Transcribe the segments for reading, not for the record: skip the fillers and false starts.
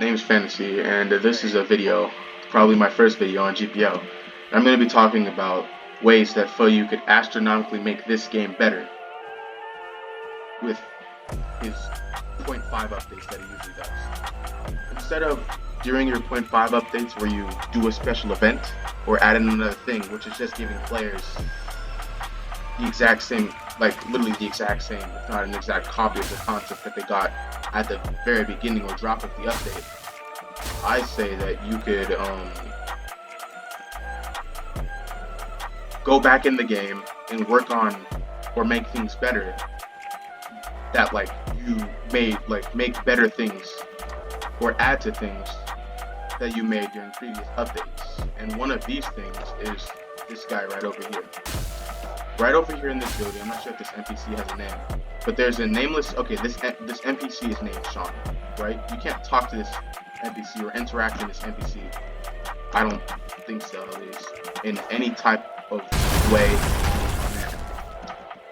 name's Fantasy, and this is a video, probably my first video on GPO. I'm going to be talking about ways that Phoeyu could astronomically make this game better with his .5 updates that he usually does. Instead of during your .5 updates where you do a special event or add in another thing, which is just giving players the exact same, like literally the exact same, if not an exact copy of the concept that they got at the very beginning or drop of the update. I say that you could go back in the game and work on or make things better that you made, make better things or add to things that you made during previous updates. And one of these things is this guy right over here. Right over here in this building, I'm not sure if this NPC has a name, but there's a nameless, okay, this NPC is named Sean, right? You can't talk to this NPC or interact with this NPC, I don't think so at least, in any type of way.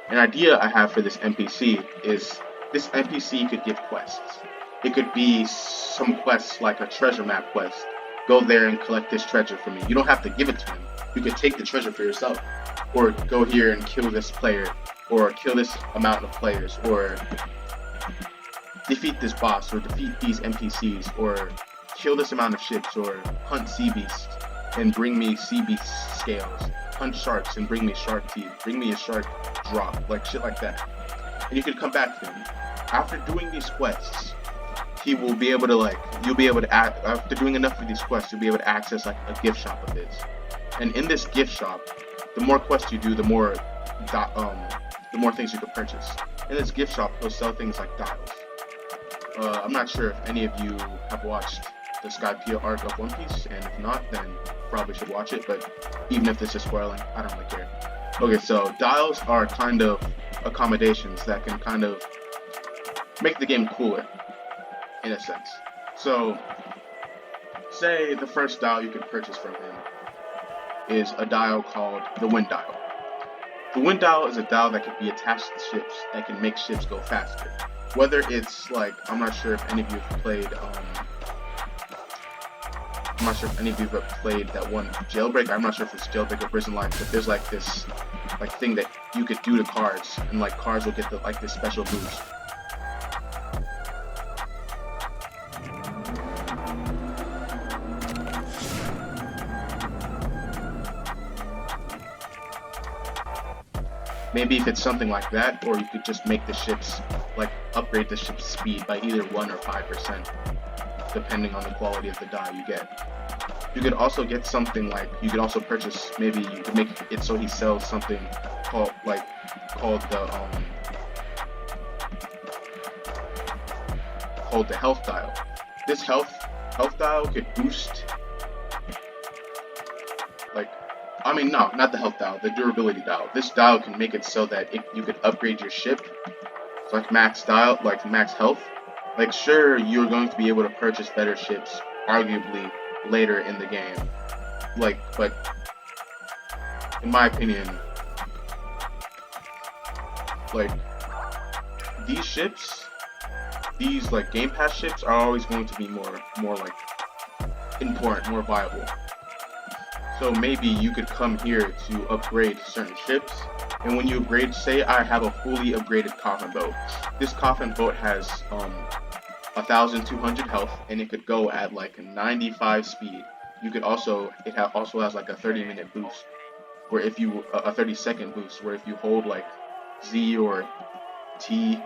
An idea I have for this NPC is this NPC could give quests. It could be some quests like a treasure map quest. Go there and collect this treasure for me. You don't have to give it to him. You could take the treasure for yourself. Or go here and kill this player, or kill this amount of players, or defeat this boss, or defeat these NPCs, or kill this amount of ships, or hunt sea beasts and bring me sea beast scales, hunt sharks and bring me shark teeth, bring me a shark drop, like shit like that. And you can come back to him. After doing these quests, he will be able to you'll be able to after doing enough of these quests, you'll be able to access a gift shop of his. And in this gift shop, the more quests you do, the more things you can purchase. In this gift shop, he'll sell things like dials. I'm not sure if any of you have watched the Skypiea arc of One Piece, and if not, then probably should watch it, but even if this is spoiling, I don't really care. Okay, so dials are kind of accommodations that can kind of make the game cooler, in a sense. So, say the first dial you can purchase from him is a dial called the Wind Dial. The Wind Dial is a dial that can be attached to ships that can make ships go faster. Whether it's I'm not sure if any of you have played, I'm not sure if any of you have played that one Jailbreak. I'm not sure if it's Jailbreak or Prison Life, but there's this thing that you could do to cars, and cars will get this special boost. Maybe if it's something like that, or you could just make the ships, upgrade the ship's speed by either 1 or 5%, depending on the quality of the die you get. You could also get something you could also purchase, maybe you could make it so he sells something called the health dial. This health dial could boost, no, not the health dial, the durability dial. This dial can make it so that you could upgrade your ship, so max dial, max health. Sure, you're going to be able to purchase better ships, arguably, later in the game. But, in my opinion, these ships, these, Game Pass ships are always going to be more important, more viable. So maybe you could come here to upgrade certain ships, and when you upgrade, say I have a fully upgraded coffin boat. This coffin boat has 1,200 health, and it could go at 95 speed. You could also, also has a 30-minute boost, where if you a 30-second boost, where if you hold Z or T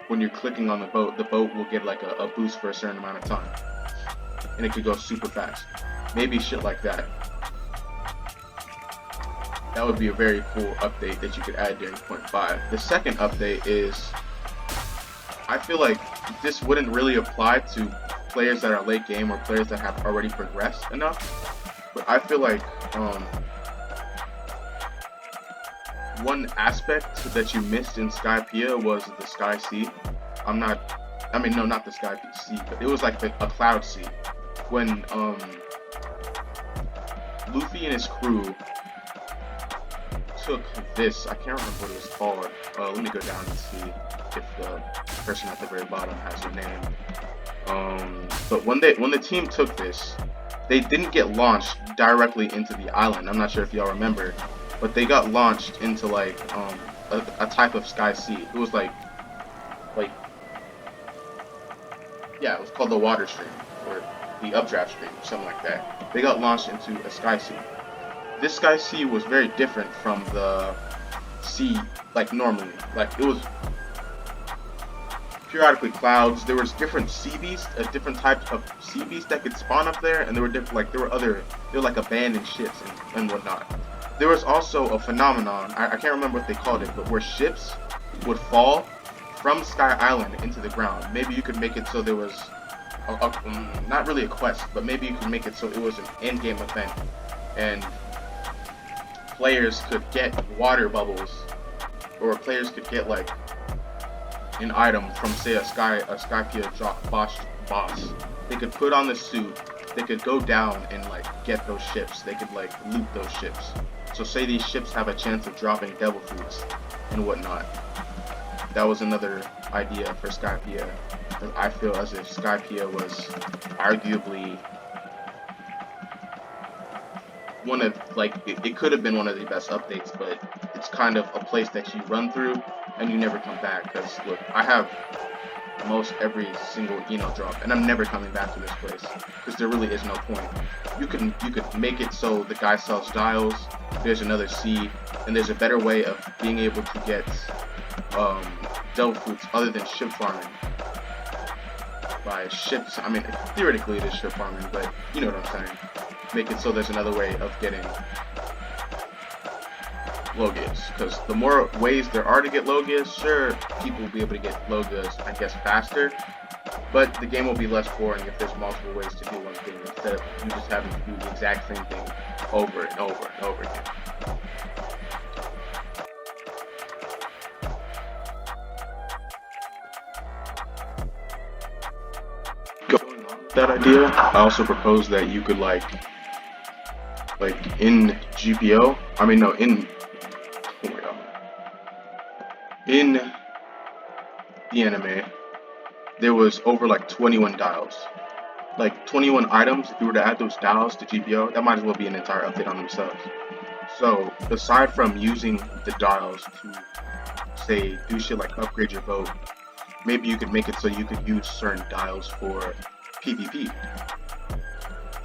when you're clicking on the boat will get a boost for a certain amount of time, and it could go super fast. Maybe shit like that. That would be a very cool update that you could add during .5. The second update is, I feel this wouldn't really apply to players that are late game or players that have already progressed enough, but I feel one aspect that you missed in Skypiea was the Sky Sea. No, not the Sky Sea, but it was a cloud sea. When Luffy and his crew took this, I can't remember what it was called. Let me go down and see if the person at the very bottom has a name. But when the team took this, they didn't get launched directly into the island. I'm not sure if y'all remember, but they got launched into like a type of sky sea. It was like yeah, it was called the water stream or the updraft stream, something like that. They got launched into a sky sea. This sky sea was very different from the sea like normally. Like it was periodically clouds. There was different sea beasts, different types of sea beasts that could spawn up there, and there were different like there were like abandoned ships and whatnot. There was also a phenomenon, I can't remember what they called it, but where ships would fall from Sky Island into the ground. Maybe you could make it so there was not really a quest, but maybe you could make it so it was an end-game event, and players could get water bubbles, or players could get like an item from say a Skypia boss. They could put on the suit, they could go down and like get those ships. They could like loot those ships. So say these ships have a chance of dropping devil fruits and whatnot. That was another idea for Skypia. I feel as if Skypia was arguably one of like it could have been one of the best updates, but it's kind of a place that you run through and you never come back. Because look, I have most every single drop, and I'm never coming back to this place because there really is no point. You could make it so the guy sells dials. There's another sea, and there's a better way of being able to get devil fruits other than ship farming. By ships, I mean theoretically it is ship farming, but you know what I'm saying. Make it so there's another way of getting Logias, because the more ways there are to get Logias, sure, people will be able to get Logias, I guess, faster, but the game will be less boring if there's multiple ways to do one thing instead of you just having to do the exact same thing over and over and over again. Going on with that idea, I also propose that you could like in GPO, I mean no, in oh my god, in the anime, there was over like 21 dials, like 21 items. If you were to add those dials to GPO, that might as well be an entire update on themselves. So aside from using the dials to say do shit like upgrade your boat, maybe you could make it so you could use certain dials for PvP.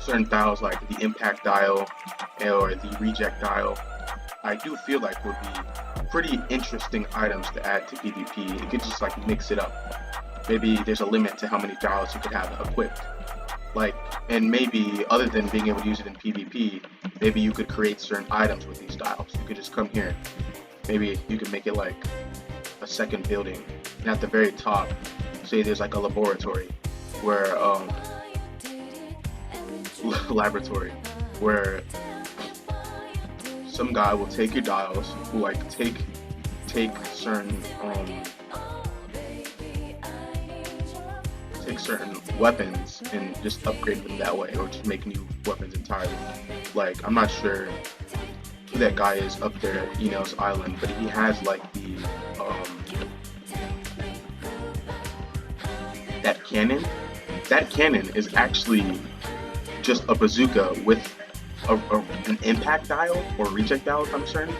Certain dials like the impact dial or the reject dial, I do feel like would be pretty interesting items to add to PvP. You could just like mix it up. Maybe there's a limit to how many dials you could have equipped. Like, and maybe other than being able to use it in PvP, maybe you could create certain items with these dials. You could just come here. Maybe you could make it like a second building, and at the very top, say there's like a laboratory where laboratory where some guy will take your dials, who like take certain certain weapons and just upgrade them that way, or just make new weapons entirely. Like, I'm not sure who that guy is up there at Enos Island, but he has like the that cannon. That cannon is actually just a bazooka with an impact dial or reject dial, if I'm certain.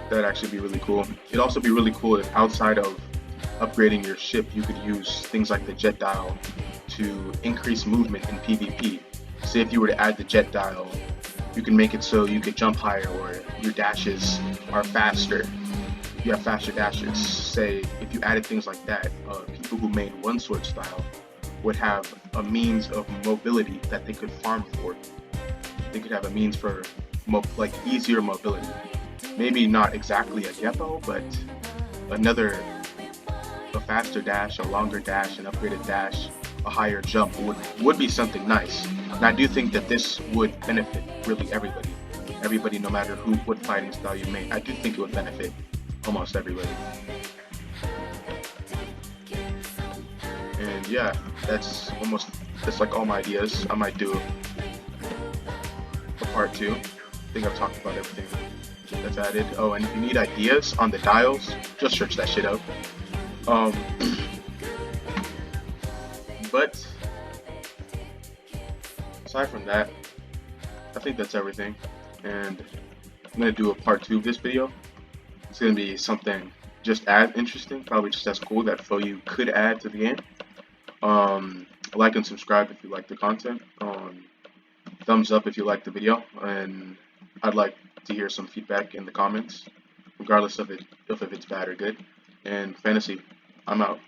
That'd actually be really cool. It'd also be really cool if outside of upgrading your ship, you could use things like the jet dial to increase movement in PvP. Say if you were to add the jet dial, you can make it so you could jump higher, or your dashes are faster. You have faster dashes. Say if you added things like that, people who made one sword style would have a means of mobility that they could farm for. They could have a means for like easier mobility. Maybe not exactly a Geppo, but a faster dash, a longer dash, an upgraded dash, a higher jump would be something nice. And I do think that this would benefit really everybody. Everybody, no matter what fighting style you make. I do think it would benefit almost everybody. And yeah, that's like all my ideas. I might do a part 2. I think I've talked about everything that's added. Oh, and if you need ideas on the dials, just search that shit up. But aside from that, I think that's everything. And I'm gonna do a part 2 of this video. It's gonna be something just as interesting, probably just as cool that Phoeyu could add to the game. Like and subscribe if you like the content. Thumbs up if you like the video, and I'd like to hear some feedback in the comments, regardless of if it's bad or good. And fantasy, I'm out.